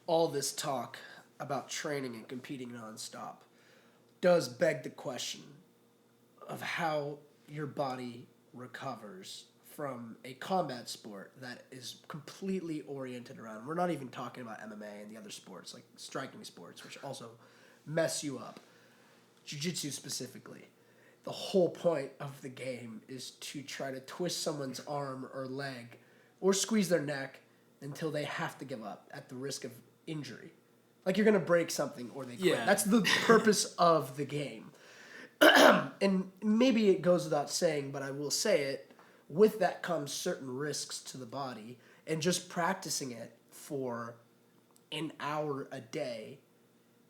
all this talk about training and competing nonstop does beg the question of how your body recovers from a combat sport that is completely oriented around. We're not even talking about MMA and the other sports, like striking sports, which also mess you up. Jiu-jitsu specifically. The whole point of the game is to try to twist someone's arm or leg or squeeze their neck until they have to give up at the risk of injury. Like you're going to break something or they quit. Yeah. That's the purpose of the game. And maybe it goes without saying, but I will say it, with that comes certain risks to the body, and just practicing it for an hour a day,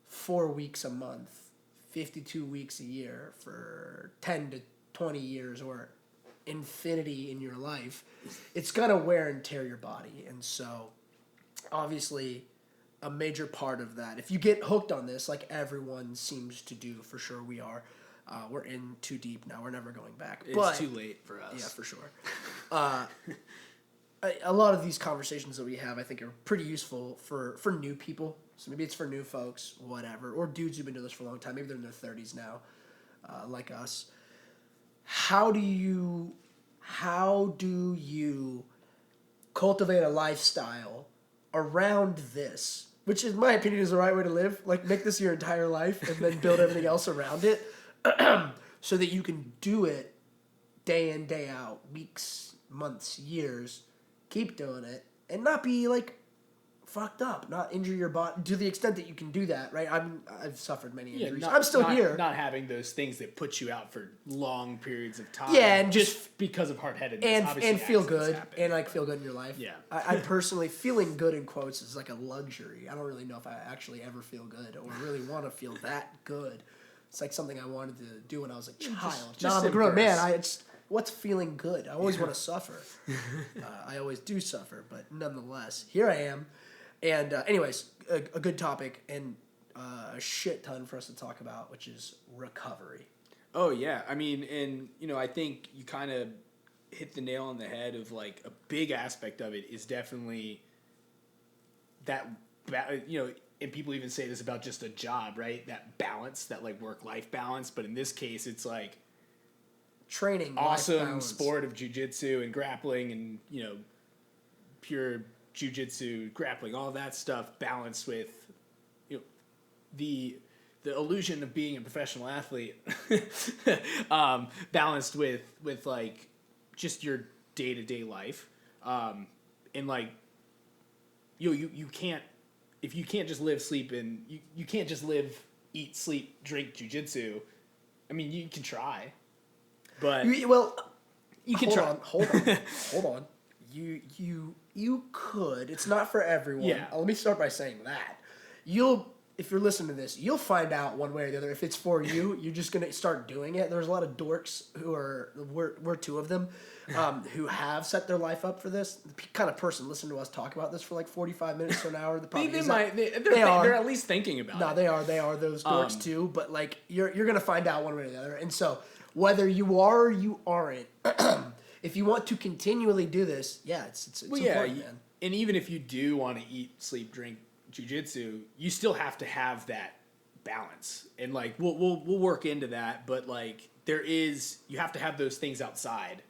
4 weeks a month, 52 weeks a year for 10 to 20 years or infinity in your life, it's going to wear and tear your body. And so, obviously, a major part of that, if you get hooked on this, like everyone seems to do, for sure we are, we're in too deep now. We're never going back. It's too late for us. Yeah, for sure. A lot of these conversations that we have, I think, are pretty useful for new people. So maybe it's for new folks, whatever, or dudes who've been doing this for a long time. Maybe they're in their 30s now, like us. How do you cultivate a lifestyle around this, which in my opinion is the right way to live? Like, make this your entire life and then build everything else around it so that you can do it day in, day out, weeks, months, years, keep doing it, and not be, like, fucked up, not injure your body to the extent that you can do that, right? I've suffered many injuries. I'm still here. Not having those things that put you out for long periods of time. Yeah, and just because of hard-headedness. And feel good, and like feel good in your life. Yeah. I personally, feeling good in quotes is like a luxury. I don't really know if I actually ever feel good or really want to feel that good. It's like something I wanted to do when I was a child. Now I'm a grown man. What's feeling good? I always want to suffer. I always do suffer, but nonetheless, here I am. And anyways, a good topic and a shit ton for us to talk about, which is recovery. Oh, yeah. I mean, and, I think you kind of hit the nail on the head of, like, a big aspect of it is definitely that, and people even say this about just a job, right? That balance, that, like, work-life balance. But in this case, it's, like, training, awesome sport of jiu-jitsu and grappling and, pure jiu-jitsu, grappling, all that stuff balanced with, the illusion of being a professional athlete, balanced with like just your day-to-day life. And like, you can't, if you can't just live, sleep, and you can't just live, eat, sleep, drink jiu-jitsu. I mean, you can try, but you can try. Hold on. You could. It's not for everyone. Yeah. Let me start by saying that. If you're listening to this, you'll find out one way or the other. If it's for you, you're just going to start doing it. There's a lot of dorks we're two of them, who have set their life up for this. The kind of person listen to us talk about this for like 45 minutes to an hour. They're at least thinking about it. No, they are those dorks too. But like you're going to find out one way or the other. And so whether you are or you aren't, if you want to continually do this, it's important, man. And even if you do want to eat, sleep, drink jiu-jitsu, you still have to have that balance. And like we'll work into that, but like you have to have those things outside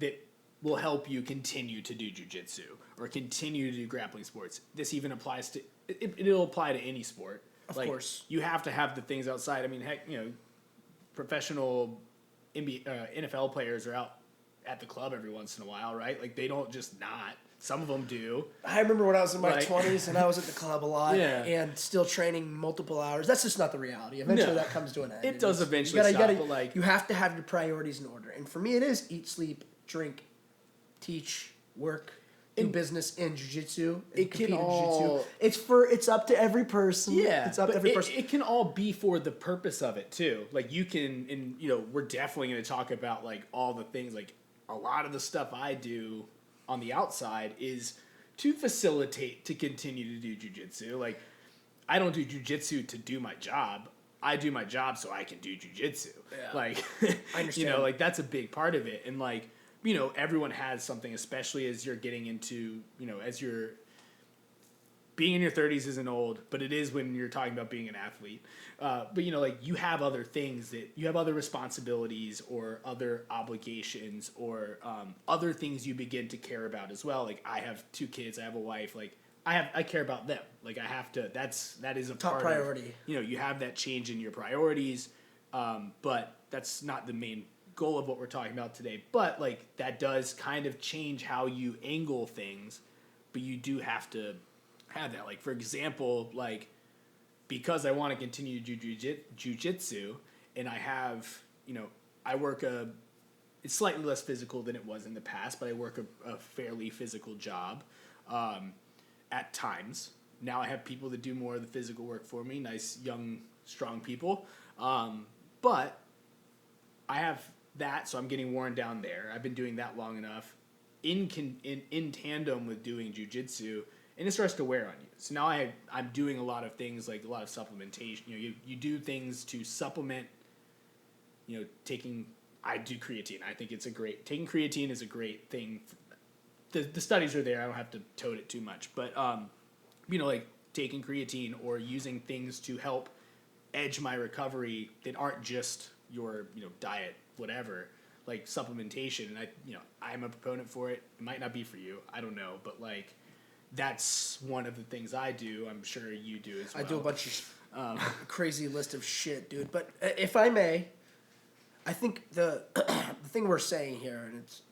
that will help you continue to do jiu-jitsu or continue to do grappling sports. This even applies to it'll apply to any sport. Of course. You have to have the things outside. I mean, heck, professional NFL players are out at the club every once in a while, right? Like, they don't just not. Some of them do. I remember when I was in my 20s and I was at the club a lot, yeah, and still training multiple hours. That's just not the reality. Eventually that comes to an end. It does eventually stop, but like... You have to have your priorities in order. And for me, it is eat, sleep, drink, teach, work, do business in jiu-jitsu. It can all... It's up to every person. Yeah. It's up to every person. It can all be for the purpose of it, too. Like, you can... And, we're definitely going to talk about, like, all the things, like, a lot of the stuff I do on the outside is to facilitate to continue to do jiu-jitsu. Like, I don't do jiu-jitsu to do my job. I do my job so I can do jiu-jitsu. Yeah. Like, I understand. like, that's a big part of it. And, like, everyone has something, especially as you're getting into, as you're being in your 30s isn't old, but it is when you're talking about being an athlete. But you know, like you have other things that you have other responsibilities or other obligations or other things you begin to care about as well. Like I have 2 kids, I have a wife. Like I care about them. Like I have to. That is a top part priority. Of, you know, you have that change in your priorities, but that's not the main goal of what we're talking about today. But like that does kind of change how you angle things. But you do have to have that. Like for example, like because I want to continue to do jiu-jitsu and I have, you know, I work it's slightly less physical than it was in the past, but I work a fairly physical job at times. Now I have people that do more of the physical work for me, nice, young, strong people. But I have that, so I'm getting worn down there. I've been doing that long enough in tandem with doing jiu-jitsu, and it starts to wear on you. So now I'm doing a lot of things, like a lot of supplementation. You know, you do things to supplement, you know, I do creatine. I think taking creatine is a great thing. The studies are there. I don't have to tote it too much. But, you know, like taking creatine or using things to help edge my recovery that aren't just your, you know, diet, whatever, like supplementation. And I'm a proponent for it. It might not be for you. I don't know. But like, that's one of the things I do. I'm sure you do as well. I do a bunch of crazy list of shit, dude. But if I may, I think the thing we're saying here, and it's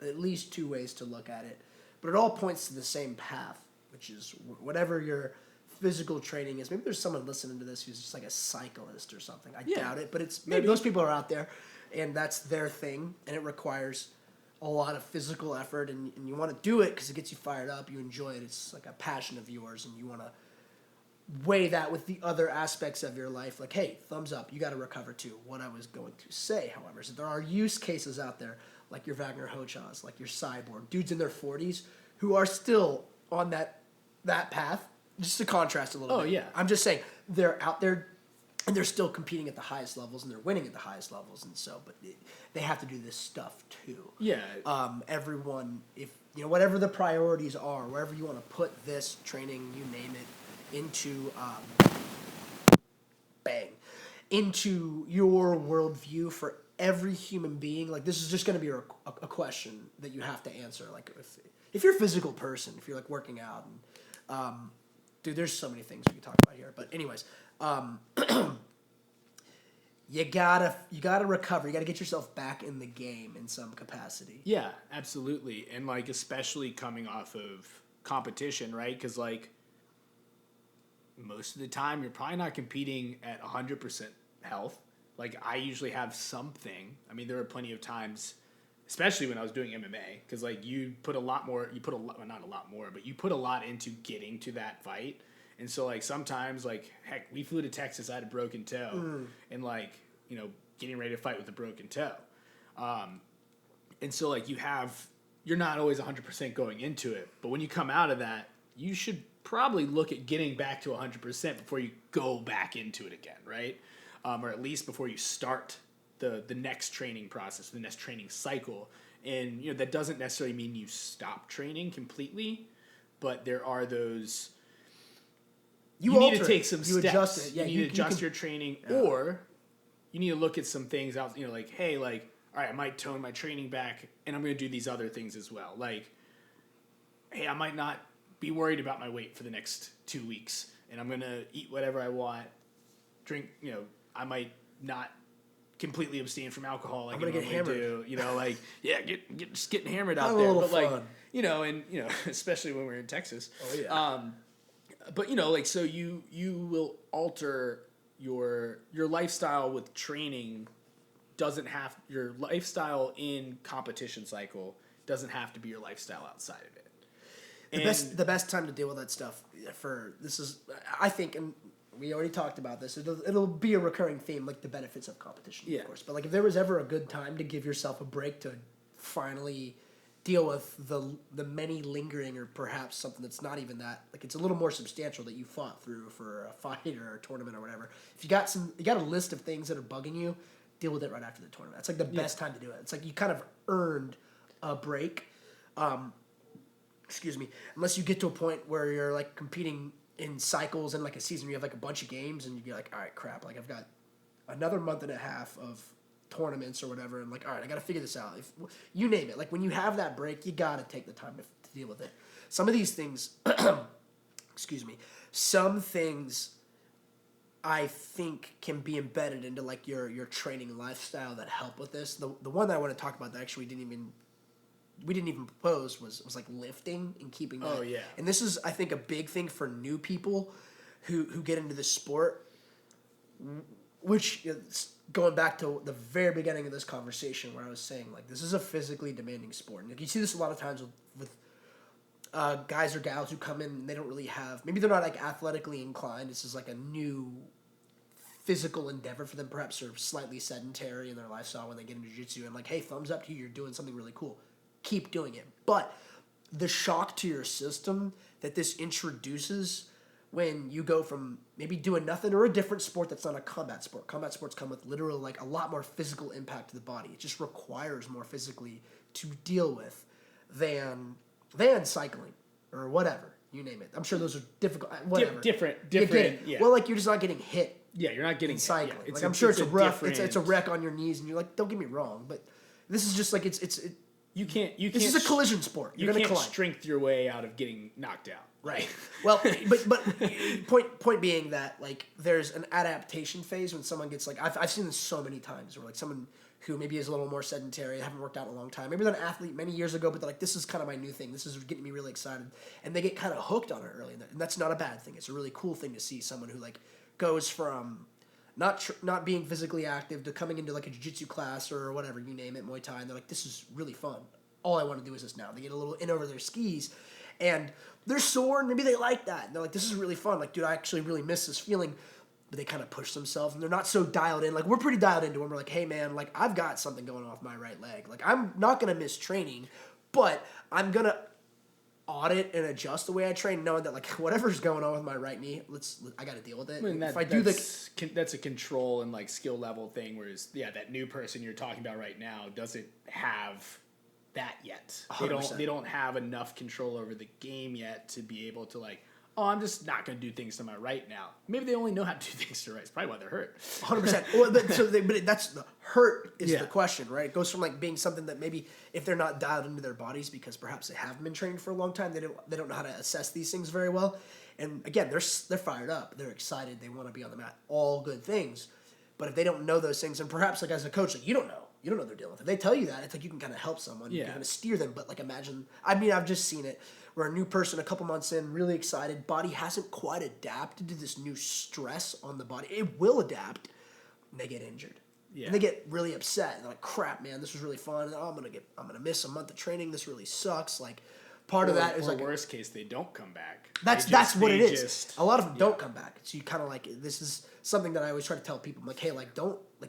at least two ways to look at it, but it all points to the same path, which is whatever your physical training is. Maybe there's someone listening to this who's just like a cyclist or something. I doubt it, but maybe those people are out there, and that's their thing, and it requires a lot of physical effort, and you want to do it because it gets you fired up, you enjoy it, it's like a passion of yours, and you want to weigh that with the other aspects of your life, like, hey, thumbs up, you got to recover too. What I was going to say, however, is that there are use cases out there, like your Wagner Hochhaus, like your Cyborg, dudes in their 40s who are still on that path, just to contrast a little bit. Oh, yeah. I'm just saying, they're out there, and they're still competing at the highest levels, and they're winning at the highest levels, and so, but they have to do this stuff too. Yeah. Everyone, if you know, whatever the priorities are, wherever you want to put this training, you name it, into your worldview for every human being. Like this is just going to be a question that you have to answer. Like if you're a physical person, if you're like working out, and dude, there's so many things we can talk about here. But anyways. You gotta recover. You gotta get yourself back in the game in some capacity. Yeah, absolutely. And like, especially coming off of competition, right? Because like most of the time you're probably not competing at 100% health. Like I usually have something. I mean, there were plenty of times, especially when I was doing MMA, because like you put a lot, not a lot more, but you put a lot into getting to that fight. And so, like, sometimes, like, heck, we flew to Texas, I had a broken toe, and, like, you know, getting ready to fight with a broken toe. And so, like, you're not always 100% going into it, but when you come out of that, you should probably look at getting back to 100% before you go back into it again, right? Or at least before you start the next training process, the next training cycle. And, you know, that doesn't necessarily mean you stop training completely, but there are those... You need to take some steps. Adjust it. Yeah, you need to adjust your training, or you need to look at some things out. You know, like, hey, like, all right, I might tone my training back, and I'm going to do these other things as well. Like, hey, I might not be worried about my weight for the next 2 weeks, and I'm going to eat whatever I want, drink. You know, I might not completely abstain from alcohol. Like I'm going to get hammered. Do. You know, like, yeah, just getting hammered out there. But like, you know, and you know, especially when we're in Texas. Oh yeah. But you know, like, so you will alter your lifestyle with training. Your lifestyle in competition cycle doesn't have to be your lifestyle outside of it. The best time to deal with that stuff I think, and we already talked about this. It'll be a recurring theme, like the benefits of competition, of course. But like, if there was ever a good time to give yourself a break to finally deal with the many lingering, or perhaps something that's not even that, like it's a little more substantial that you fought through for a fight or a tournament or whatever. If you got a list of things that are bugging you, deal with it right after the tournament. It's like the best time to do it. It's like you kind of earned a break. excuse me, unless you get to a point where you're like competing in cycles in like a season, you have like a bunch of games, and you're like, all right, crap, like I've got another month and a half of tournaments or whatever, and like, all right, I got to figure this out. If you name it, like when you have that break, you got to take the time to deal with it. Some of these things, excuse me, some things I think can be embedded into like your training lifestyle that help with this. The one that I want to talk about that actually we didn't even propose was like lifting and keeping that. Oh, yeah. And this is, I think, a big thing for new people who get into this sport, which is going back to the very beginning of this conversation where I was saying, like, this is a physically demanding sport. And you see this a lot of times with guys or gals who come in and they don't really have, maybe they're not like athletically inclined. This is like a new physical endeavor for them. Perhaps they're slightly sedentary in their lifestyle when they get into jiu-jitsu, and like, hey, thumbs up to you, you're doing something really cool. Keep doing it. But the shock to your system that this introduces when you go from maybe doing nothing or a different sport that's not a combat sport. Combat sports come with literal, like, a lot more physical impact to the body. It just requires more physically to deal with than cycling or whatever. You name it. I'm sure those are difficult. Whatever. Different. Yeah. Well, like, you're just not getting hit. Yeah, you're not getting cycling. Yeah, like, I'm sure it's a wreck on your knees, and you're like, don't get me wrong, but this is just like you can't. This is a collision sport. You're you gonna can't collide. strength your way out of getting knocked out. Right. Well, but point being that, like, there's an adaptation phase when someone gets, like, I've seen this so many times where, like, someone who maybe is a little more sedentary, haven't worked out in a long time, maybe they're an athlete many years ago, but they're like, this is kind of my new thing. This is getting me really excited, and they get kind of hooked on it early, and that's not a bad thing. It's a really cool thing to see someone who, like, goes from not being physically active to coming into like a jiu-jitsu class or whatever, you name it, Muay Thai, and they're like, this is really fun. All I want to do is this now. They get a little in over their skis, and they're sore, and maybe they like that. And they're like, this is really fun. Like, dude, I actually really miss this feeling. But they kind of push themselves, and they're not so dialed in. Like, we're pretty dialed into them. We're like, hey, man, like, I've got something going on with my right leg. Like, I'm not going to miss training, but I'm going to audit and adjust the way I train, knowing that, like, whatever's going on with my right knee, I got to deal with it. I mean, that's a control and, like, skill level thing, whereas, yeah, that new person you're talking about right now doesn't have that yet. 100%. They don't have enough control over the game yet to be able to, like, oh, I'm just not going to do things to my right now. Maybe they only know how to do things to right. It's probably why they're hurt. 100%. Well, but that's the hurt is the question, right? It goes from, like, being something that maybe if they're not dialed into their bodies because perhaps they haven't been trained for a long time, they don't know how to assess these things very well. And again, they're fired up, they're excited, they want to be on the mat. All good things. But if they don't know those things, and perhaps, like, as a coach, like, you don't know they're dealing with it. If they tell you that, it's like you can kind of help someone. Yeah. You're going to steer them. But, like, imagine, I mean, I've just seen it where a new person a couple months in, really excited, body hasn't quite adapted to this new stress on the body. It will adapt, and they get injured. Yeah. And they get really upset. And they're like, crap, man, this was really fun. Oh, I'm gonna miss a month of training. This really sucks. Like, part of that is like, worst case, they don't come back. That's what it is. A lot of them don't come back. So you kind of, like, this is something that I always try to tell people. I'm like, hey, like,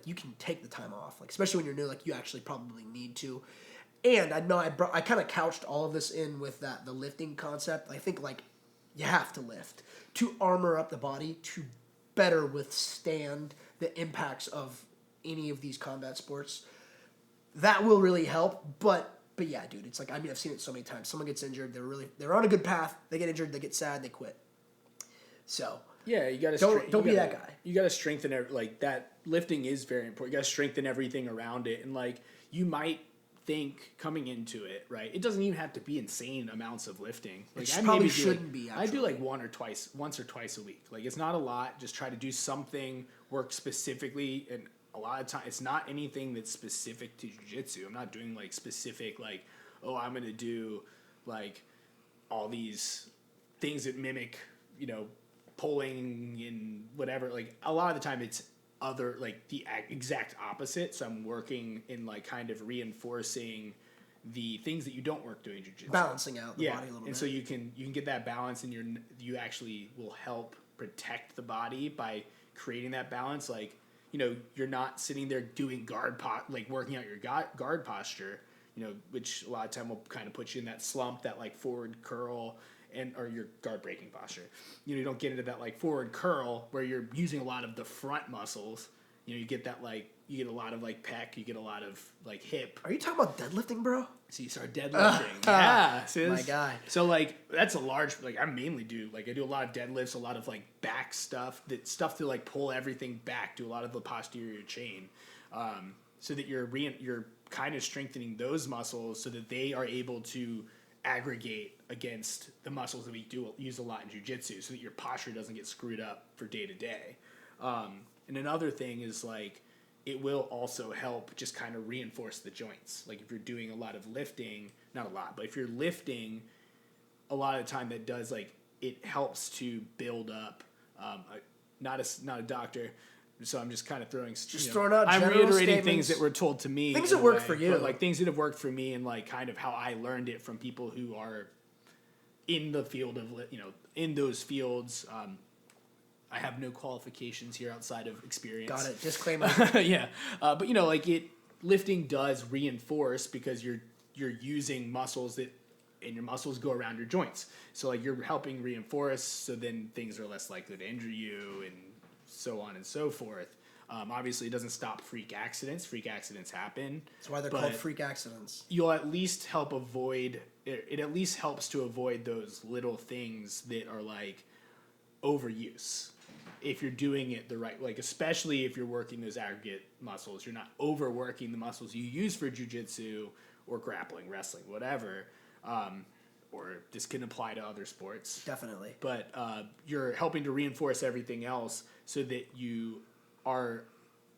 you can take the time off. Like, especially when you're new, like, you actually probably need to. And I know I kind of couched all of this in with the lifting concept. I think, like, you have to lift to armor up the body to better withstand the impacts of any of these combat sports. That will really help. But yeah, dude, it's like, I mean, I've seen it so many times. Someone gets injured, they're on a good path, they get injured, they get sad, they quit. So yeah, you got to don't be that guy. You got to strengthen like that. Lifting is very important. You got to strengthen everything around it, and, like, you might think coming into it, right? It doesn't even have to be insane amounts of lifting. Like, it probably shouldn't be. I do like once or twice a week. Like, it's not a lot. Just try to do something, work specifically, and a lot of time it's not anything that's specific to jiu-jitsu. I'm not doing, like, specific, like, oh, I'm gonna do, like, all these things that mimic, you know, pulling and whatever. Like, a lot of the time it's other, like, the exact opposite. So I'm working in, like, kind of reinforcing the things that you don't work doing jiu-jitsu. Balancing out the body a little bit. And so you can get that balance, and you actually will help protect the body by creating that balance. Like, you know, you're not sitting there doing working out your guard posture, you know, which a lot of time will kind of put you in that slump, that, like, forward curl, or your guard breaking posture. You know, you don't get into that, like, forward curl where you're using a lot of the front muscles. you get that like you get a lot of like pec, you get a lot of like hip. Are you talking about deadlifting, bro? So you start deadlifting. Yeah. See, my guy. So like that's a large like I mainly do like I do a lot of deadlifts, a lot of like back stuff to like pull everything back, do a lot of the posterior chain. So that you're kind of strengthening those muscles so that they are able to aggregate against the muscles that we do use a lot in jiu-jitsu so that your posture doesn't get screwed up for day to day. And another thing is like it will also help just kind of reinforce the joints. Like if you're doing a lot of lifting, not a lot, but if you're lifting a lot of the time that does like it helps to build up not a doctor, so I'm just kind of throwing throwing out I'm general reiterating statements. things that were told to me, Things that work for you. but like things that have worked for me and like kind of how I learned it from people who are in the field of in those fields. I have no qualifications here outside of experience. Got it. Disclaimer. Yeah, but like lifting does reinforce because you're using muscles and your muscles go around your joints. So like you're helping reinforce, so then things are less likely to injure you and so on and so forth. Obviously, it doesn't stop freak accidents. Freak accidents happen. That's why they're called freak accidents. You'll at least help avoid. It at least helps to avoid those little things that are like overuse. If you're doing it the right, like especially if you're working those aggregate muscles, you're not overworking the muscles you use for jiu-jitsu or grappling, wrestling, whatever. Or this can apply to other sports. Definitely. But you're helping to reinforce everything else so that you are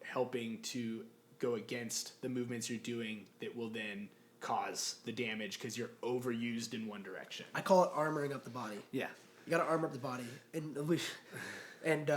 helping to go against the movements you're doing that will then cause the damage because you're overused in one direction. I call it armoring up the body. Yeah. You got to armor up the body. And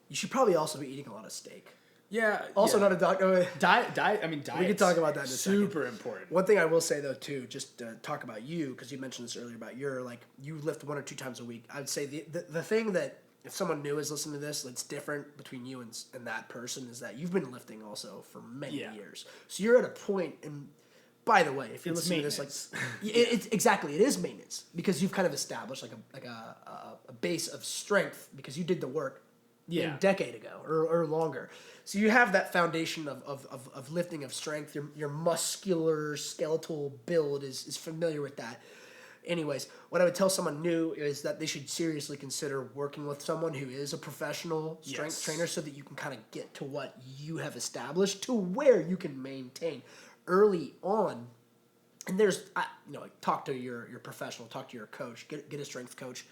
you should probably also be eating a lot of steak. Yeah. Also, not a doctor. Diet. I mean, diet. We can talk about that in a second. Super important. One thing I will say though too, just to talk about you, because you mentioned this earlier about your you lift 1 or 2 times a week. I would say the thing that if someone new is listening to this, that's different between you and that person is that you've been lifting also for many years. So you're at a point, and by the way, if you're listening to this, like it's exactly, it is maintenance because you've kind of established like a base of strength because you did the work a decade ago or longer. So you have that foundation of lifting, of strength. Your muscular skeletal build is familiar with that. Anyways, what I would tell someone new is that they should seriously consider working with someone who is a professional strength trainer so that you can kind of get to what you have established to where you can maintain early on. And there's, talk to your professional, talk to your coach, get a strength coach.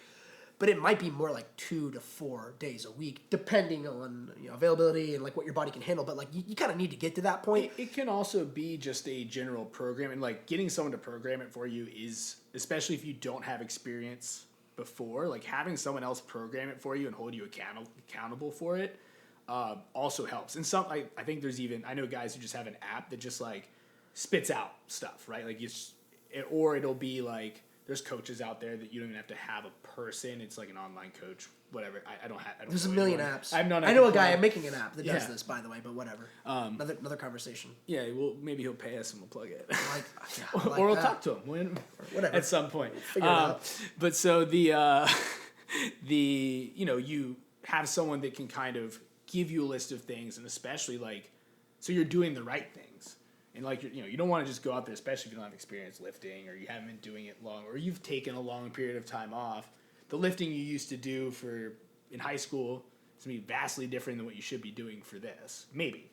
But it might be more like 2 to 4 days a week, depending on availability and like what your body can handle. But like you kind of need to get to that point. It can also be just a general program, and like getting someone to program it for you is, especially if you don't have experience before, like having someone else program it for you and hold you accountable for it also helps. And I think there's even, I know guys who just have an app that just like spits out stuff, right? Like or it'll be like, there's coaches out there that you don't even have to have a person. It's like an online coach, whatever. I don't There's a million apps. I know a guy. I'm making an app that does this, by the way. But whatever. Another conversation. Yeah, well, maybe he'll pay us and we'll plug it. Like or we'll talk to him whatever at some point. Figure it out. But so you have someone that can kind of give you a list of things, and especially like, so you're doing the right things. And like you don't want to just go out there, especially if you don't have experience lifting or you haven't been doing it long or you've taken a long period of time off. The lifting you used to do in high school is going to be vastly different than what you should be doing for this. Maybe.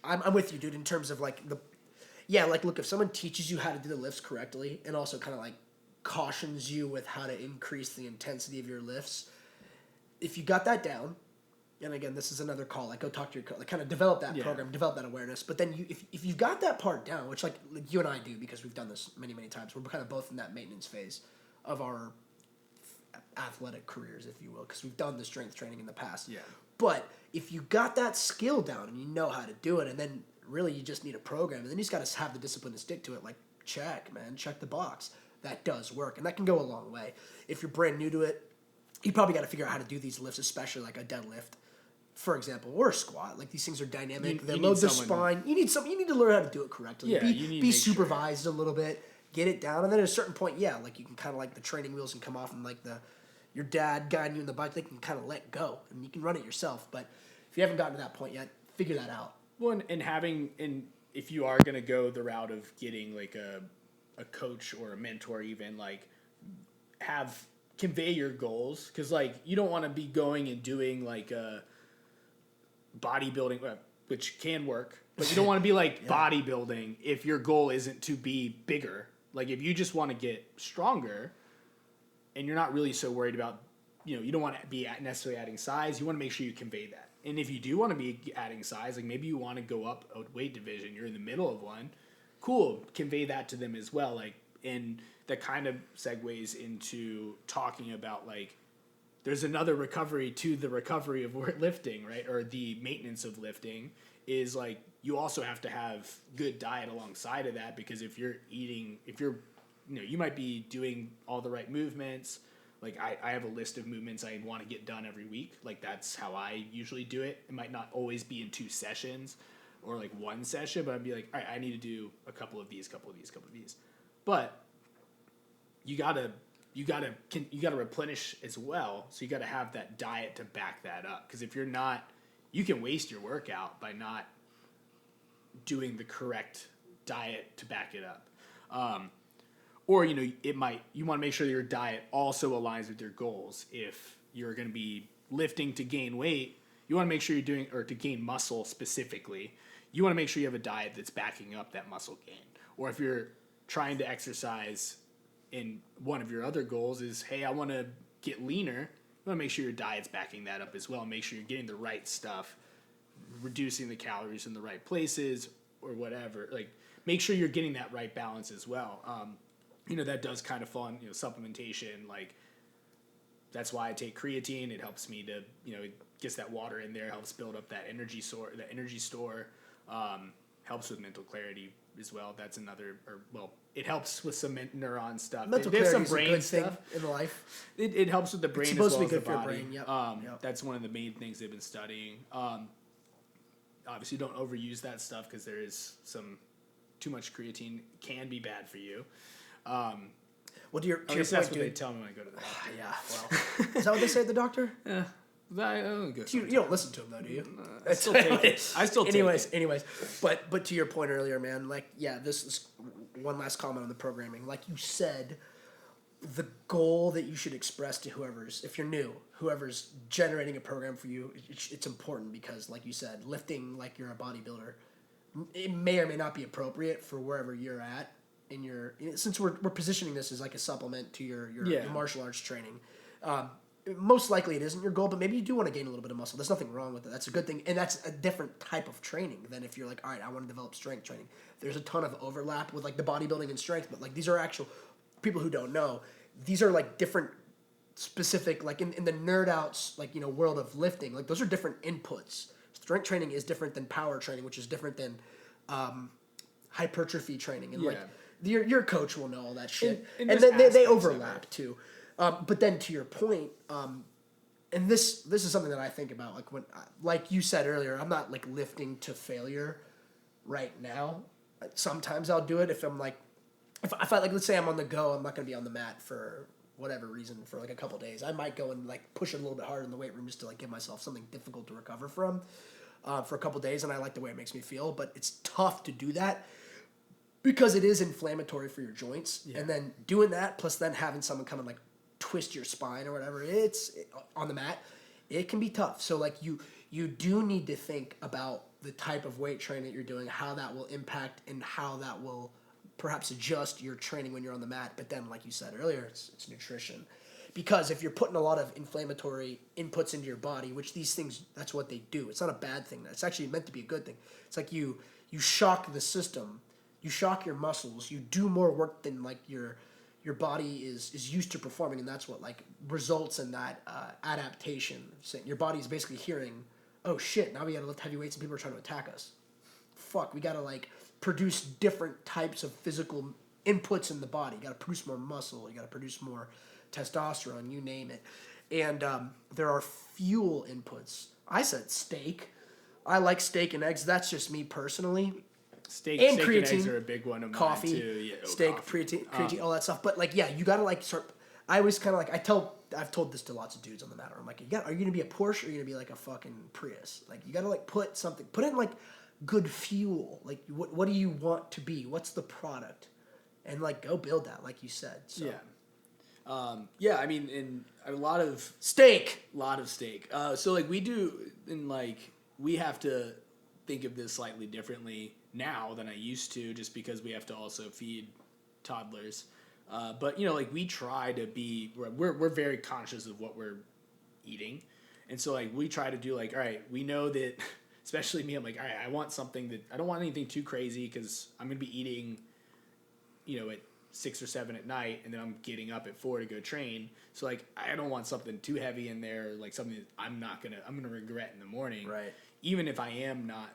I'm with you, dude. In terms of like look, if someone teaches you how to do the lifts correctly and also kind of like cautions you with how to increase the intensity of your lifts, if you got that down. And again, this is another call. Like, go talk to your coach. Like, kind of develop that program, develop that awareness. But then, if you've got that part down, which like you and I do because we've done this many times, we're kind of both in that maintenance phase of our athletic careers, if you will, because we've done the strength training in the past. Yeah. But if you got that skill down and you know how to do it, and then really you just need a program, and then you just got to have the discipline to stick to it. Like, check the box. That does work, and that can go a long way. If you're brand new to it, you probably got to figure out how to do these lifts, especially like a deadlift, for example, or a squat. Like, these things are dynamic. They load the spine. You need to learn how to do it correctly. Yeah, be supervised a little bit. Get it down, and then at a certain point, like you can kind of like the training wheels can come off, and like your dad guiding you in the bike, they can kind of let go, and you can run it yourself. But if you haven't gotten to that point yet, figure that out. Well, and if you are gonna go the route of getting like a coach or a mentor, even like convey your goals, because like you don't want to be going and doing like a bodybuilding, which can work, but you don't want to be like bodybuilding if your goal isn't to be bigger. Like if you just want to get stronger and you're not really so worried about, you don't want to be necessarily adding size, you want to make sure you convey that. And if you do want to be adding size, like maybe you want to go up a weight division, you're in the middle of one, cool, convey that to them as well. Like, and that kind of segues into talking about like, there's another recovery to the recovery of lifting, right? Or the maintenance of lifting is like, you also have to have good diet alongside of that, because if you're you might be doing all the right movements. Like I have a list of movements I want to get done every week. Like that's how I usually do it. It might not always be in 2 sessions or like 1 session, but I'd be like, all right, I need to do a couple of these. But you gotta replenish as well. So you gotta have that diet to back that up. Because if you're not, you can waste your workout by not doing the correct diet to back it up. Or, you want to make sure your diet also aligns with your goals. If you're going to be lifting to gain weight, you want to make sure you're doing, or to gain muscle specifically, you want to make sure you have a diet that's backing up that muscle gain. Or if you're trying to exercise and one of your other goals is, hey, I want to get leaner, you want to make sure your diet's backing that up as well. Make sure you're getting the right stuff, reducing the calories in the right places or whatever. Like, make sure you're getting that right balance as well. That does kind of fall in, supplementation. Like, that's why I take creatine. It helps me to, it gets that water in there, helps build up that energy store, helps with mental clarity as well. That's another, it helps with some neuron stuff. Mental There's clarity some is a brain good stuff thing in life. It helps with the brain It's supposed as well to be as good the for body. your brain. Yep. That's one of the main things they've been studying. Obviously, don't overuse that stuff because there is too much creatine can be bad for you. Well, to your point, that's what they tell me when I go to the doctor. Yeah, well, is that what they say at the doctor? Yeah, I don't go. You don't listen to him though, do you? I still take it. Anyways, but to your point earlier, man, like, yeah, this is one last comment on the programming. Like you said, the goal that you should express to if you're new, whoever's generating a program for you, it's important because, like you said, lifting like you're a bodybuilder, it may or may not be appropriate for wherever you're at. Since we're positioning this as like a supplement to your martial arts training, most likely it isn't your goal, but maybe you do want to gain a little bit of muscle. There's nothing wrong with it. That's a good thing, and that's a different type of training than if you're like, all right, I want to develop strength training. There's a ton of overlap with like the bodybuilding and strength, but like these are actual people who don't know. These are like different specific, like in the nerd outs, like world of lifting. Like those are different inputs. Strength training is different than power training, which is different than hypertrophy training, and like. Your coach will know all that shit, and then they overlap too. But then to your point, and this is something that I think about, like like you said earlier, I'm not like lifting to failure right now. Sometimes I'll do it if I'm like, if I like, let's say I'm on the go, I'm not gonna be on the mat for whatever reason for like a couple days. I might go and like push it a little bit harder in the weight room just to like give myself something difficult to recover from for a couple days, and I like the way it makes me feel. But it's tough to do that. Because it is inflammatory for your joints, and then doing that, plus then having someone come and like twist your spine or whatever, on the mat, it can be tough. So like you do need to think about the type of weight training that you're doing, how that will impact, and how that will perhaps adjust your training when you're on the mat. But then, like you said earlier, it's nutrition. Because if you're putting a lot of inflammatory inputs into your body, which these things, that's what they do. It's not a bad thing. It's actually meant to be a good thing. It's like you shock the system. You shock your muscles. You do more work than like your body is used to performing, and that's what like results in that adaptation. So your body is basically hearing, oh shit, now we gotta lift heavy weights and people are trying to attack us. Fuck, we gotta like produce different types of physical inputs in the body. You gotta produce more muscle. You gotta produce more testosterone. You name it. And there are fuel inputs. I said steak. I like steak and eggs. That's just me personally. Steak and and creatine, eggs are a big one of mine coffee, too. Yeah, steak, coffee. creatine, all that stuff. But like, yeah, you gotta like start. I always kind of like I've told this to lots of dudes on the mat. I'm like, are you gonna be a Porsche or are you gonna be like a fucking Prius? Like you gotta like put in like good fuel. Like what do you want to be? What's the product? And like go build that, like you said. So. Yeah. I mean, in a lot of steak. So like we do, and like we have to think of this slightly differently now than I used to, just because we have to also feed toddlers. But you know, like we try to be, we're very conscious of what we're eating, and so like we try to do like, all right, we know that, especially me, I'm like, all right, I want something that I don't want anything too crazy because I'm gonna be eating, you know, at 6 or 7 at night, and then I'm getting up at 4 to go train. So like, I don't want something too heavy in there, like something that I'm gonna regret in the morning. Right. Even if I am not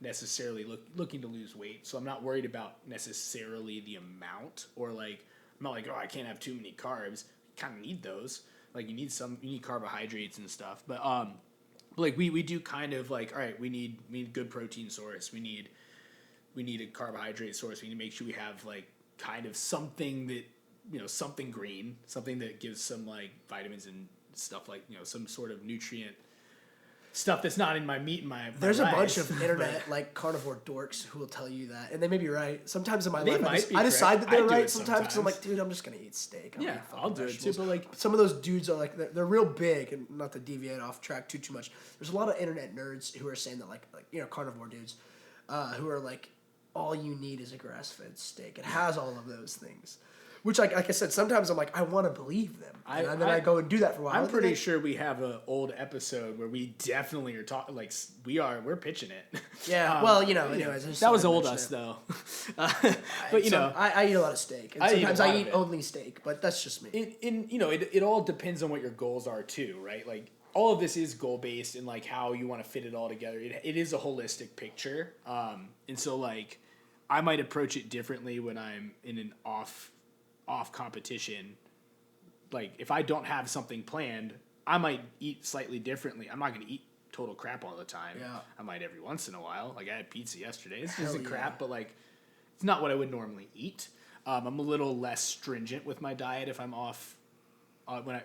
necessarily looking to lose weight, so I'm not worried about necessarily the amount, or like I'm not like, oh, I can't have too many carbs. You kind of need those. Like you need carbohydrates and stuff. But like we do kind of like, all right, we need good protein source. We need a carbohydrate source. We need to make sure we have like kind of something that, you know, something green, something that gives some like vitamins and stuff, like, you know, some sort of nutrient stuff that's not in my meat and my There's rice. a bunch of internet like carnivore dorks who will tell you that, and they may be right. Sometimes in my They life, might be I decide correct. that they're I do right it sometimes because I'm sometimes. like, dude, I'm just gonna eat steak. Yeah, I'll do it too. But like some of those dudes are like they're real big, and not to deviate off track too much. There's a lot of internet nerds who are saying that like you know, carnivore dudes, who are like, all you need is a grass-fed steak. It has all of those things. Which, like I said, sometimes I'm like, I want to believe them. And then I go and do that for a while. I'm pretty sure we have an old episode where we definitely are talking, like, we're pitching it. Yeah, well, you know, anyways. That was old us, though. But, you know. I eat a lot of steak. And sometimes I eat only steak, but that's just me. It all depends on what your goals are, too, right? Like, all of this is goal-based and, like, how you want to fit it all together. It is a holistic picture. And so, like, I might approach it differently when I'm in an off competition. Like if I don't have something planned, I might eat slightly differently. I'm not going to eat total crap all the time. Yeah. I might every once in a while. Like I had pizza yesterday. It's just crap, but like it's not what I would normally eat. I'm a little less stringent with my diet if I'm off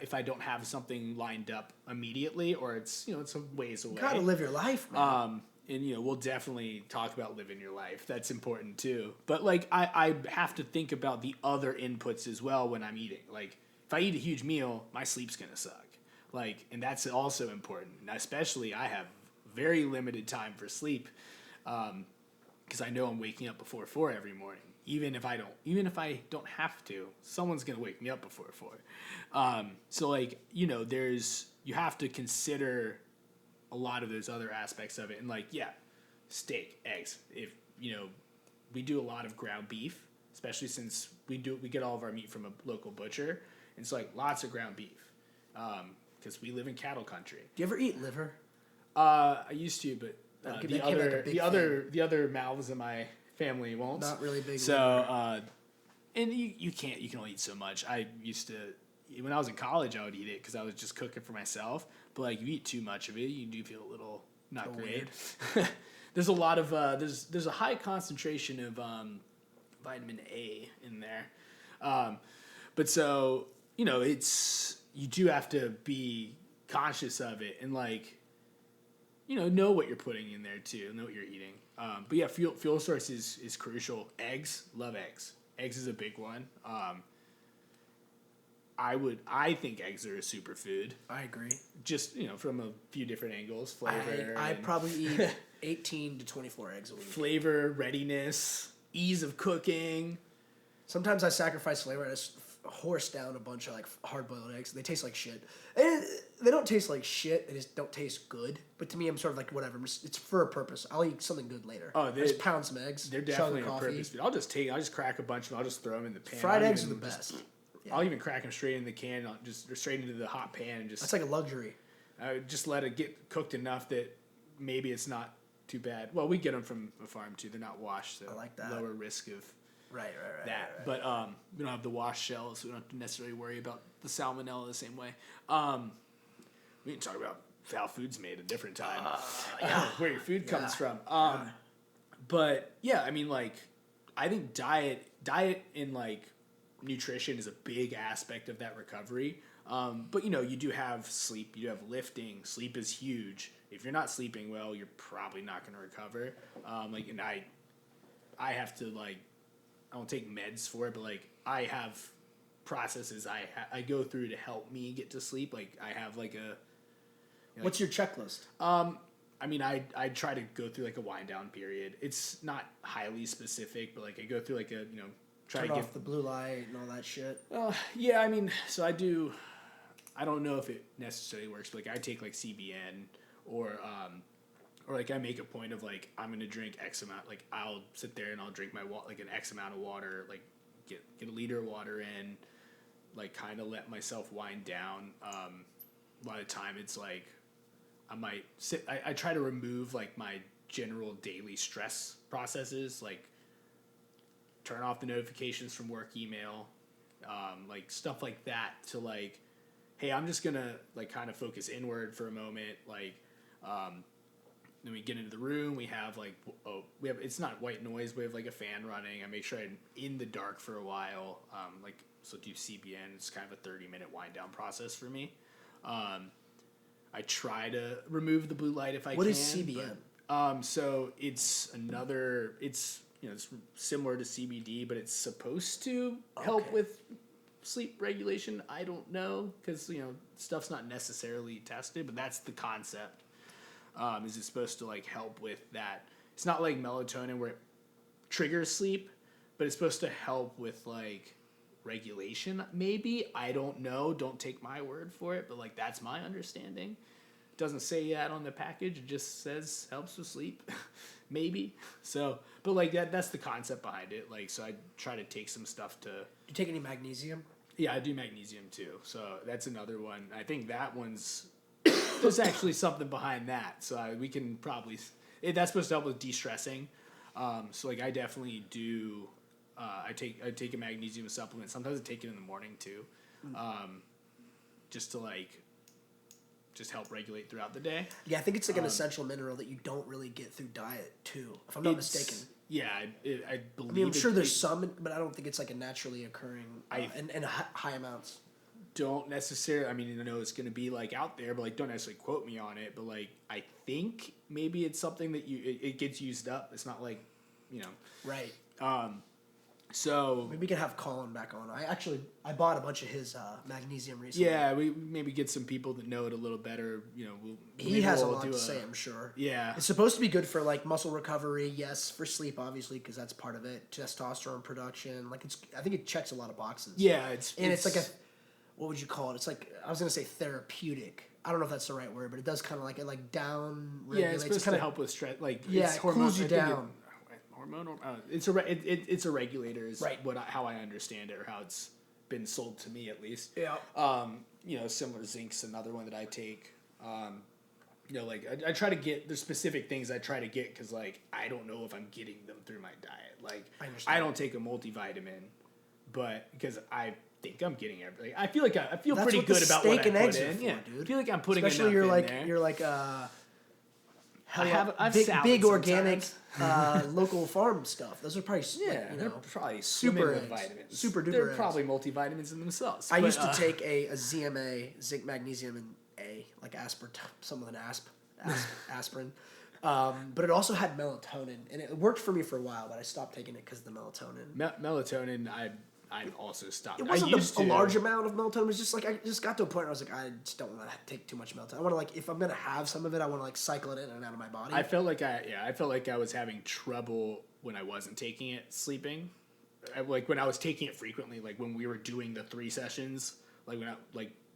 if I don't have something lined up immediately, or it's, you know, it's a ways away. You gotta live your life, man. And, you know, we'll definitely talk about living your life. That's important, too. But, like, I have to think about the other inputs as well when I'm eating. Like, if I eat a huge meal, my sleep's going to suck. Like, and that's also important. And especially, I have very limited time for sleep because I know I'm waking up before 4 every morning. Even if I don't have to, someone's going to wake me up before 4. So, like, you know, you have to consider a lot of those other aspects of it. And like, yeah, steak, eggs. If, you know, we do a lot of ground beef, especially since we get all of our meat from a local butcher. And it's like lots of ground beef. Because we live in cattle country. Do you ever eat liver? I used to, but the other mouths in my family won't. Not really big. So, and you can only eat so much. I used to, when I was in college, I would eat it because I was just cooking for myself. But like, you eat too much of it, you do feel a little not great. There's a lot of there's a high concentration of vitamin A in there, but so, you know, you do have to be conscious of it and like, you know what you're putting in there too, know what you're eating. But yeah, fuel source is crucial. Eggs, love eggs. Eggs is a big one. I think eggs are a superfood. I agree. Just, you know, from a few different angles, flavor. I probably eat 18 to 24 eggs a week. Flavor, readiness, ease of cooking. Sometimes I sacrifice flavor. I just horse down a bunch of like hard-boiled eggs. They taste like shit. And they don't taste like shit. They just don't taste good. But to me, I'm sort of like, whatever. It's for a purpose. I'll eat something good later. Oh, I just pound some eggs. They're definitely a purpose. I'll just crack a bunch of them. I'll just throw them in the pan. Fried eggs are the best. Yeah. I'll even crack them straight in the can, just straight into the hot pan, and just. That's like a luxury. I would just let it get cooked enough that maybe it's not too bad. Well, we get them from a farm too. They're not washed, so I like that. Lower risk of right. that. But we don't have the washed shells, so we don't have to necessarily worry about the salmonella the same way. We can talk about how food's made a different time. Where your food comes from. But yeah, I mean, like, I think diet in like nutrition is a big aspect of that recovery. But you do have sleep, you do have lifting. Sleep is huge. If you're not sleeping well, you're probably not going to recover. And I have to I don't take meds for it, but I have processes I go through to help me get to sleep. I have What's your checklist? I try to go through a wind down period. It's not highly specific, but I go through try Turn to off get the blue light and all that shit. Yeah, so I do. I don't know if it necessarily works, but I take CBN or I make a point of I'm gonna drink X amount. I'll sit there and I'll drink my an X amount of water. Get a liter of water in. Kind of let myself wind down. A lot of time it's I might sit. I try to remove my general daily stress processes. Turn off the notifications from work email, stuff like that. To hey, I'm just gonna kind of focus inward for a moment. Then we get into the room. We have it's not white noise. We have a fan running. I make sure I'm in the dark for a while. So do CBN. It's kind of a 30-minute wind down process for me. I try to remove the blue light if I can. What is CBN? So it's another. It's it's similar to CBD, but it's supposed to help with sleep regulation. I don't know because stuff's not necessarily tested, but that's the concept. Is it supposed to help with that? It's not like melatonin where it triggers sleep, but it's supposed to help with regulation. Maybe, I don't know. Don't take my word for it, but that's my understanding. It doesn't say that on the package. It just says helps with sleep. Maybe. So, but that's the concept behind it. So I try to take some stuff to. Do you take any magnesium? Yeah, I do magnesium too. So that's another one. I think that one's. There's actually something behind that. So we can probably. That's supposed to help with de-stressing. So I definitely do. I take a magnesium supplement. Sometimes I take it in the morning too, just to just help regulate throughout the day. Yeah, I think it's an essential mineral that you don't really get through diet too, if I'm not mistaken. Yeah, I believe. I mean, I'm sure there's some, but I don't think it's a naturally occurring in high amounts. Don't necessarily. I mean, I know it's going to be out there, but don't necessarily quote me on it. But I think maybe it's something that it gets used up. It's not Right. So maybe we can have Colin back on. I bought a bunch of his magnesium recently. Yeah, we maybe get some people that know it a little better. He has a lot to say, I'm sure. Yeah, it's supposed to be good for muscle recovery. Yes, for sleep, obviously, because that's part of it. Testosterone production, I think it checks a lot of boxes. Yeah, it's what would you call it? It's I was gonna say therapeutic. I don't know if that's the right word, but it does kind of it down regulates. Yeah, it's supposed to help with stress. It cools you down. Hormonal. It's a regulator. Is right. How I understand it, or how it's been sold to me at least. Yeah. Similar to zinc's another one that I take. I try to get. There's specific things I try to get because I don't know if I'm getting them through my diet. I don't take a multivitamin, but because I think I'm getting everything. I feel That's pretty good about what I put in. Yeah, dude. I feel like I'm putting especially enough in there. You're I've big organic local farm stuff. Those are probably they're probably super with vitamins. Super duper. They're probably multivitamins in themselves. I used to take a ZMA, zinc, magnesium, and some with an aspirin. But it also had melatonin, and it worked for me for a while. But I stopped taking it because of the melatonin. Melatonin, I also stopped. It wasn't a large amount of melatonin. It was just I just got to a point where I was I just don't want to take too much melatonin. I want to if I'm gonna have some of it, I want to cycle it in and out of my body. I felt like I was having trouble when I wasn't taking it sleeping. When I was taking it frequently, when we were doing the 3 sessions,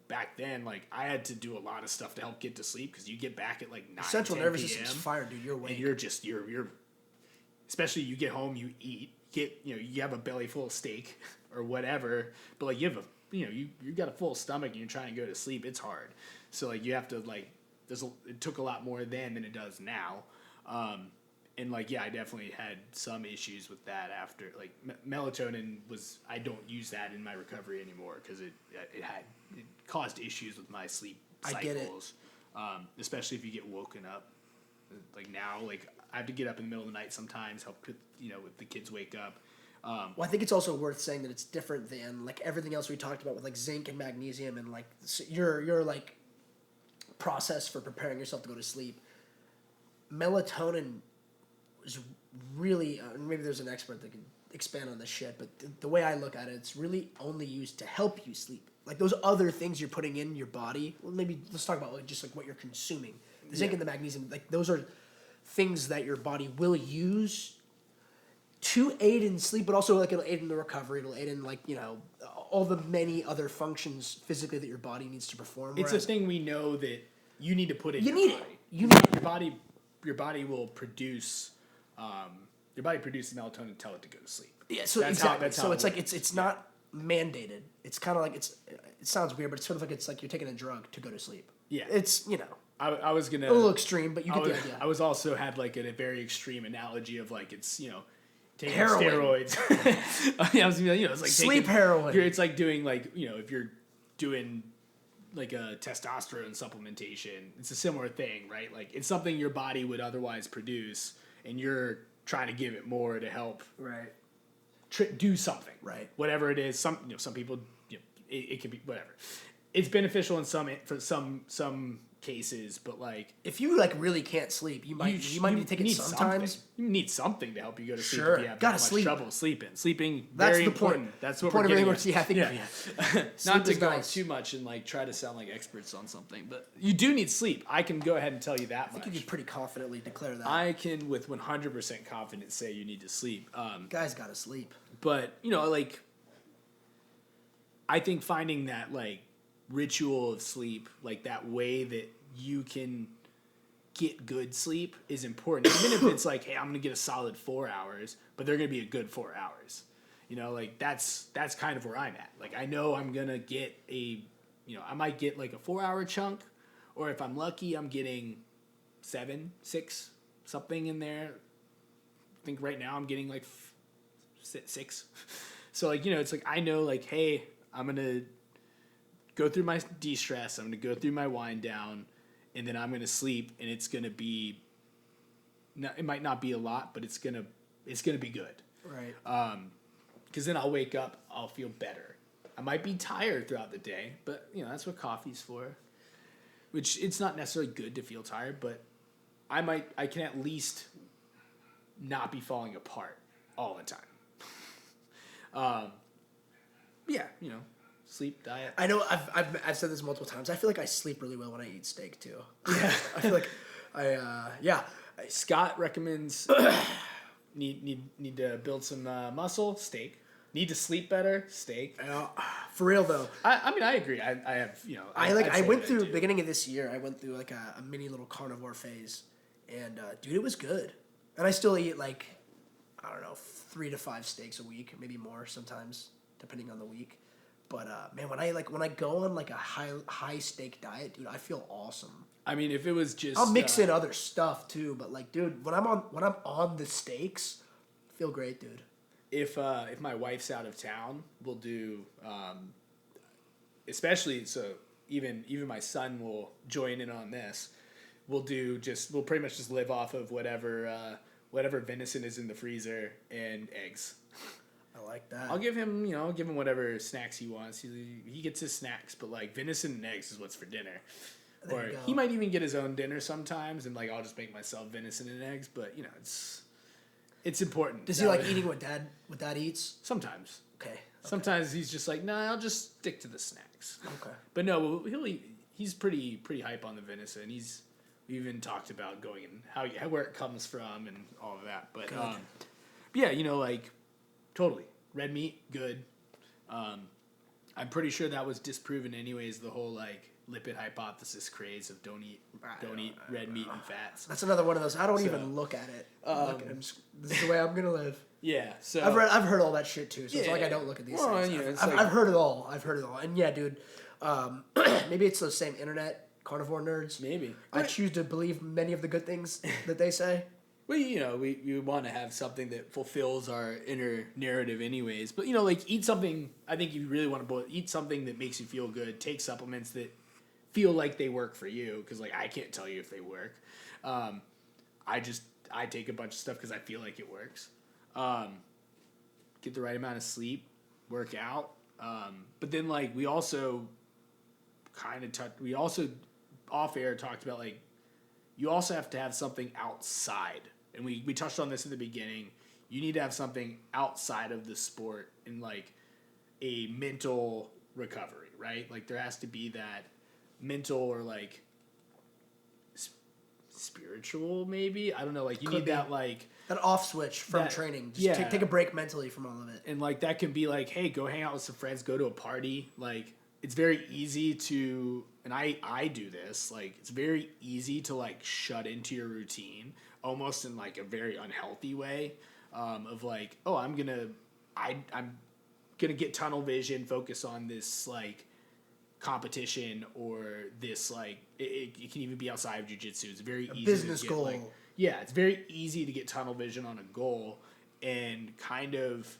back then, I had to do a lot of stuff to help get to sleep because you get back at 9, central 10 nervous PM, system's fired, dude. You're awake. And you're especially you get home, you eat, you have a belly full of steak or whatever, but you have you got a full stomach and you're trying to go to sleep. It's hard. So you have to it took a lot more then than it does now. And I definitely had some issues with that after melatonin I don't use that in my recovery anymore because it caused issues with my sleep cycles. I get it. Especially if you get woken up. Now I have to get up in the middle of the night sometimes, help with the kids wake up. Well, I think it's also worth saying that it's different than like everything else we talked about with like zinc and magnesium and like your like process for preparing yourself to go to sleep. Melatonin is really maybe there's an expert that can expand on this shit, but the way I look at it, it's really only used to help you sleep. Like those other things you're putting in your body. Well, maybe let's talk about like just like what you're consuming. The zinc and the magnesium, like those are things that your body will use to aid in sleep, but also like it'll aid in the recovery. It'll aid in like all the many other functions physically that your body needs to perform. It's a thing we know that you need to put in. You your need body. it. You need your body. Your body will produce. Your body produces melatonin to tell it to go to sleep. Yeah. So that's exactly. How so it's like it's not mandated. It's kind of like it sounds weird, but it's sort of like it's like you're taking a drug to go to sleep. Yeah. It's I was gonna a little extreme, but you get the idea. I was also had like a very extreme analogy of like it's taking Heroin. steroids. I was it's like sleep heroin. It's like doing like if you're doing like a testosterone supplementation, it's a similar thing, right? Like it's something your body would otherwise produce, and you're trying to give it more to help Right. do something, Right. Whatever it is. Some people it can be whatever. It's beneficial in some cases, but like If you like really can't sleep, you might need to take it sometimes. Something. You need something to help you go to sleep Sure. if you have Gotta that much sleep. trouble sleeping. Sleeping That's very the point. important. That's what Point we're of getting everything. at. Yeah, I think Not to is go nice. too much and like try to sound like experts on something, but you do need sleep. I can go ahead and tell you that I think much. you can pretty confidently declare that. I can with 100% confidence say you need to sleep. Guys gotta sleep. But like I think finding that like ritual of sleep, like that way that you can get good sleep is important. Even if it's like, hey, I'm gonna get a solid 4 hours, but they're gonna be a good 4 hours. Like that's kind of where I'm at. Like I know I'm gonna get I might get like a 4 hour chunk, or if I'm lucky, I'm getting 7, 6, something in there. I think right now I'm getting like 6. So like it's like I know like, hey, I'm gonna go through my de-stress. I'm gonna go through my wind down, and then I'm gonna sleep, and it's gonna be. It might not be a lot, but it's gonna be good. Right. Because then I'll wake up, I'll feel better. I might be tired throughout the day, but that's what coffee's for. Which it's not necessarily good to feel tired, but I can at least not be falling apart all the time. Yeah, sleep, diet. I know I've said this multiple times. I feel like I sleep really well when I eat steak too. Yeah. I feel like Scott recommends need to build some muscle, steak. Need to sleep better, steak. For real though. I mean I agree. I have I went through beginning of this year. I went through like a mini little carnivore phase, and dude, it was good. And I still eat like I don't know 3 to 5 steaks a week, maybe more sometimes depending on the week. But man, when I go on like a high steak diet, dude, I feel awesome. I mean, if it was just I'll mix in other stuff too, but like, dude, when I'm on the steaks, I feel great, dude. If my wife's out of town, we'll do especially so even my son will join in on this. We'll pretty much just live off of whatever venison is in the freezer and eggs. I like that. I'll give him whatever snacks he wants. He gets his snacks, but like venison and eggs is what's for dinner. Or he might even get his own dinner sometimes, and like I'll just make myself venison and eggs. But it's important. Does he like eating what dad eats? Sometimes. Okay. Sometimes he's just like, nah, I'll just stick to the snacks. Okay. But no, he'll eat. He's pretty hype on the venison. We even talked about going and where it comes from and all of that. But yeah, like. Totally. Red meat, good. I'm pretty sure that was disproven anyways, the whole like lipid hypothesis craze of don't eat red meat and fats. That's another one of those. I don't even look at it. This is the way I'm gonna live. Yeah. So I've heard all that shit too. So it's like I don't look at these things. I've heard it all. And yeah, dude. Maybe it's those same internet carnivore nerds. Maybe. I choose to believe many of the good things that they say. Well, we want to have something that fulfills our inner narrative anyways. But, like, eat something, I think you really want to eat something that makes you feel good. Take supplements that feel like they work for you. Because, like, I can't tell you if they work. I take a bunch of stuff because I feel like it works. get the right amount of sleep, work out. But then like we also off air talked about like you also have to have something outside. And we touched on this in the beginning. You need to have something outside of the sport and like a mental recovery, right? Like there has to be that mental or like spiritual, maybe. I don't know. Like you need that like that off switch from training. Just take a break mentally from all of it. And like that can be like, hey, go hang out with some friends, go to a party. Like it's very easy to, and I do this. Like it's very easy to like shut into your routine, almost in like a very unhealthy way, of like, oh, I'm gonna get tunnel vision, focus on this like competition or this like it can even be outside of jiu-jitsu. It's very easy business to get, goal. like, yeah, it's very easy to get tunnel vision on a goal and kind of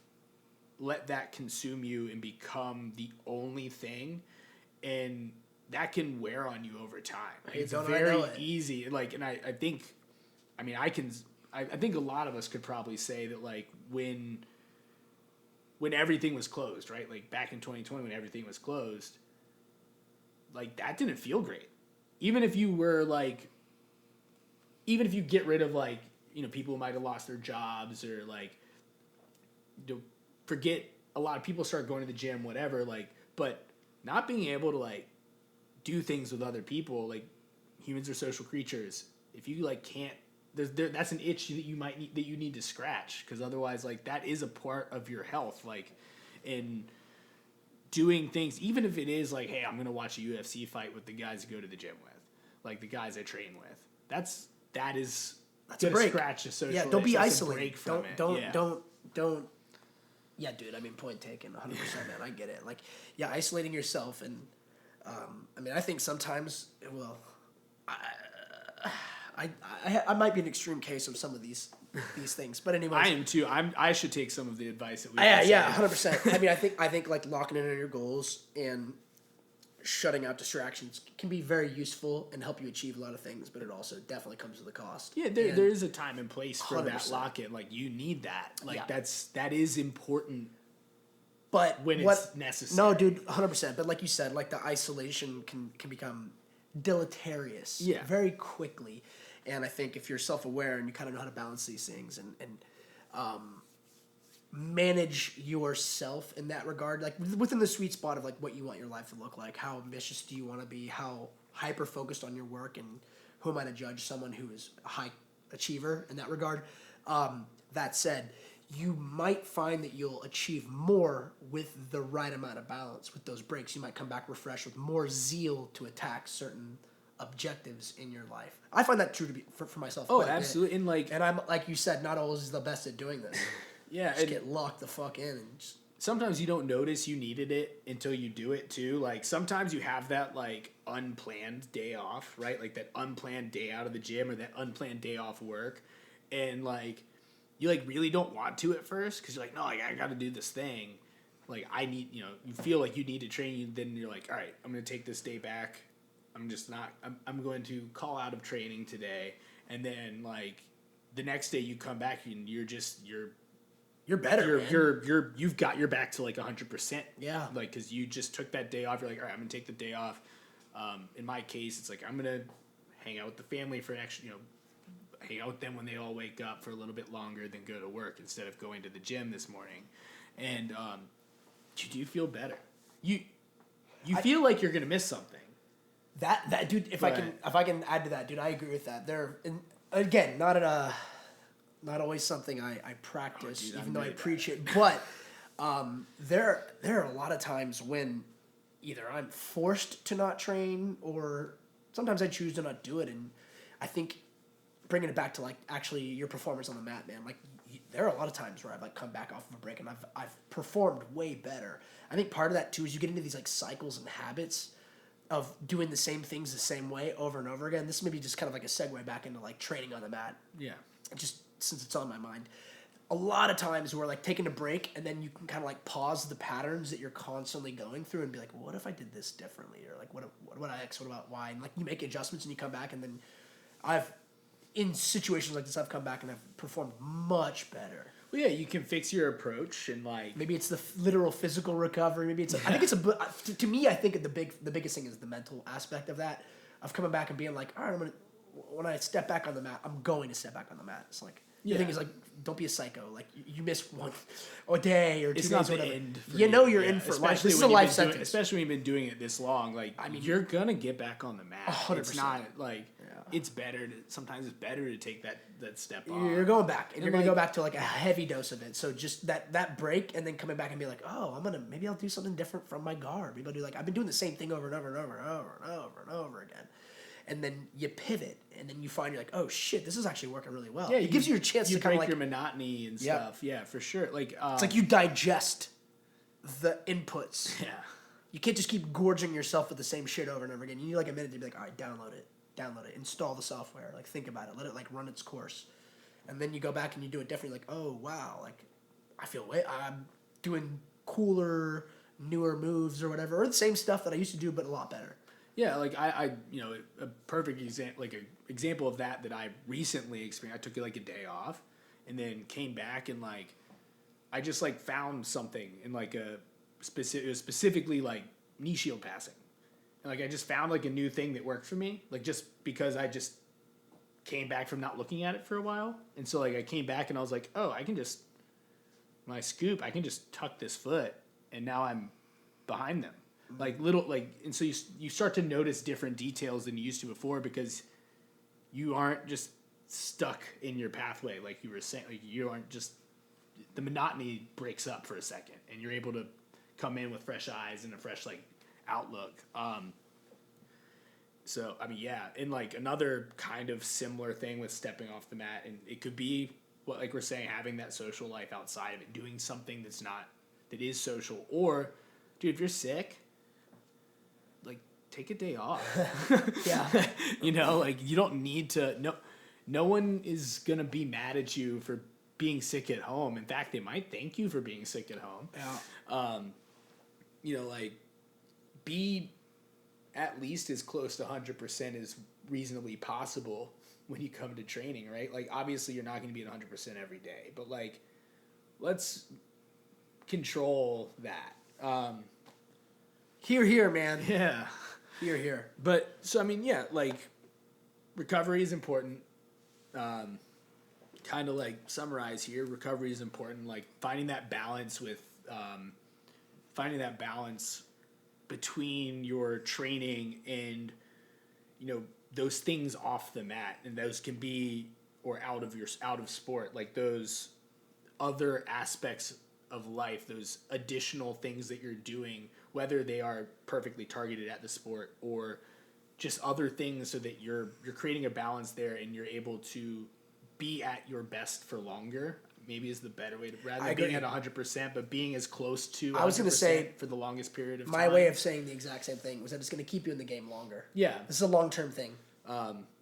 let that consume you and become the only thing, and that can wear on you over time. Like, it's very easy. Like, and I think, I mean, I think a lot of us could probably say that like when everything was closed, right? Like back in 2020 when everything was closed, like that didn't feel great. Even if you get rid of like, you know, people who might have lost their jobs or like, forget a lot of people start going to the gym, whatever, like, but not being able to like do things with other people, like humans are social creatures. If you like can't, that's an itch that you need to scratch, because otherwise like that is a part of your health. Like in doing things, even if it is like, hey, I'm going to watch a UFC fight with the guys I go to the gym with, like the guys I train with. That's a break. Scratch a social. Yeah, don't be isolated. Don't. Yeah, dude. I mean, point taken. 100%, man. I get it. Like, yeah, isolating yourself, and I mean, I think sometimes, well, I might be an extreme case of some of these things, but anyways, I am too. I should take some of the advice that we. Yeah, 100%. I mean, I think like locking in on your goals and shutting out distractions can be very useful and help you achieve a lot of things, but it also definitely comes with a cost. Yeah, there is a time and place for 100%. That lock-in. Like you need that. Like that is important. But when it's necessary. No, dude, 100%. But like you said, like the isolation can become deleterious very quickly. And I think if you're self-aware and you kind of know how to balance these things and manage yourself in that regard, like within the sweet spot of like what you want your life to look like, how ambitious do you want to be, how hyper-focused on your work, and who am I to judge someone who is a high achiever in that regard. That said, you might find that you'll achieve more with the right amount of balance with those breaks. You might come back refreshed with more zeal to attack certain objectives in your life. I find that true to be for myself. Oh, absolutely. And I'm like you said, not always the best at doing this. Yeah, just get locked the fuck in and just. Sometimes you don't notice you needed it until you do it too. Like sometimes you have that like unplanned day off, right? Like that unplanned day out of the gym or that unplanned day off work, and like you like really don't want to at first because you're like, no, like, I got to do this thing. Like I need, you know, you feel like you need to train. Then you're like, all right, I'm gonna take this day back. I'm going to call out of training today, and then like the next day you come back and you're better. You've got your back to like 100%. Yeah. Like because you just took that day off. You're like, all right, I'm gonna take the day off. In my case, it's like I'm gonna hang out with the family for actually, you know, hang out with them when they all wake up for a little bit longer than go to work instead of going to the gym this morning. And you do feel better. You feel like you're gonna miss something. That dude, if I can add to that, dude, I agree with that. Again, not always something I practice, even though I preach it. But there are a lot of times when either I'm forced to not train or sometimes I choose to not do it. And I think bringing it back to like actually your performance on the mat, man, like there are a lot of times where I've like come back off of a break and I've performed way better. I think part of that too is you get into these like cycles and habits of doing the same things the same way over and over again. This may be just kind of like a segue back into like training on the mat. Yeah. Just since it's on my mind. A lot of times we're like taking a break and then you can kind of like pause the patterns that you're constantly going through and be like, well, what if I did this differently? Or like, what about X? What about Y? And like you make adjustments and you come back, and then in situations like this, I've come back and I've performed much better. Well, yeah, you can fix your approach and like Maybe it's the literal physical recovery. Maybe it's. I think it's to me. I think the biggest thing is the mental aspect of that, of coming back and being like, all right, when I step back on the mat, I'm going to step back on the mat. It's like the thing is like, don't be a psycho. Like you miss one a day or 2 it's days. not the whatever. end. For you know you're yeah, in for life. especially This is a when you've life been doing- sentence. Especially when you've been doing it this long. Like I mean, you're gonna get back on the mat. 100%. It's not like it's better to sometimes it's better to take that step off. You're going back, and you're gonna like- go back to like a heavy dose of it. So just that break, and then coming back and be like, oh, maybe I'll do something different from my guard. Maybe I'll do like I've been doing the same thing over and over and over and over and over and over again. And then you pivot, and then you find you're like, oh shit, this is actually working really well. Yeah, it gives you a chance to kind break of like your monotony and Yeah. stuff. Yeah, for sure. Like it's like you digest the inputs. yeah. You can't just keep gorging yourself with the same shit over and over again. You need like a minute to be like, all right, download it, install the software, like think about it, let it like run its course, and then you go back and you do it differently. Like, oh wow, like I'm doing cooler, newer moves or whatever, or the same stuff that I used to do, but a lot better. Yeah, like I a perfect example, like an example of that I recently experienced. I took like a day off, and then came back and like I just like found something in like it was specifically like knee shield passing, and like I just found like a new thing that worked for me, like just because I just came back from not looking at it for a while, and so like I came back and I was like, oh, I can just when I scoop, I can just tuck this foot, and now I'm behind them. Like little like and so you start to notice different details than you used to before because you aren't just stuck in your pathway like you were saying. Like you aren't just the monotony breaks up for a second and you're able to come in with fresh eyes and a fresh like outlook. So I mean yeah, and like another kind of similar thing with stepping off the mat, and it could be what like we're saying, having that social life outside of it, doing something that is social, or dude, if you're sick, like take a day off. Yeah. You know, like you don't need to. No one is gonna be mad at you for being sick at home. In fact, they might thank you for being sick at home. Yeah. You know, like be at least as close to 100% as reasonably possible when you come to training, right? Like obviously you're not gonna be at 100% every day, but like let's control that. Here, man. Yeah. Here. But so I mean, yeah, like recovery is important. Kind of like summarize here, recovery is important. Like finding that balance between your training and those things off the mat, and those can be or out of sport, like those other aspects of life, those additional things that you're doing, whether they are perfectly targeted at the sport or just other things, so that you're creating a balance there and you're able to be at your best for longer. Maybe is the better way to, rather than being at 100%, but being as close to 100% I was gonna say for the longest period of time. My way of saying the exact same thing was that it's going to keep you in the game longer. Yeah. This is a long-term thing.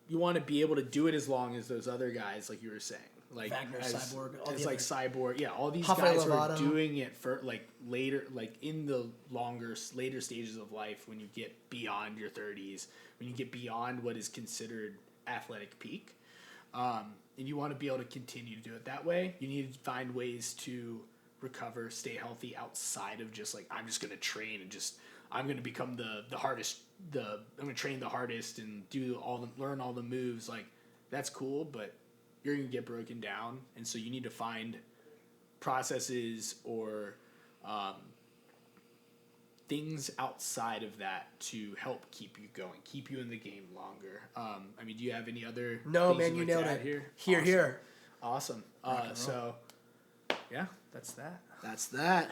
You want to be able to do it as long as those other guys, like you were saying, like Wagner, Cyborg, all as the like other- Cyborg, yeah, all these Rafael guys who are Lovato. doing it for like later, like in the later stages of life, when you get beyond your 30s, when you get beyond what is considered athletic peak, and you want to be able to continue to do it that way. You need to find ways to recover, stay healthy outside of just like, I'm just going to train and just, I'm going to become the hardest, I'm going to train the hardest and learn all the moves. Like that's cool, but you're going to get broken down. And so you need to find processes or things outside of that to help keep you going, keep you in the game longer. I mean, do you have any other No, things man, you'd you like to nailed add it. Here? Here. Awesome. So, yeah, that's that. That's that.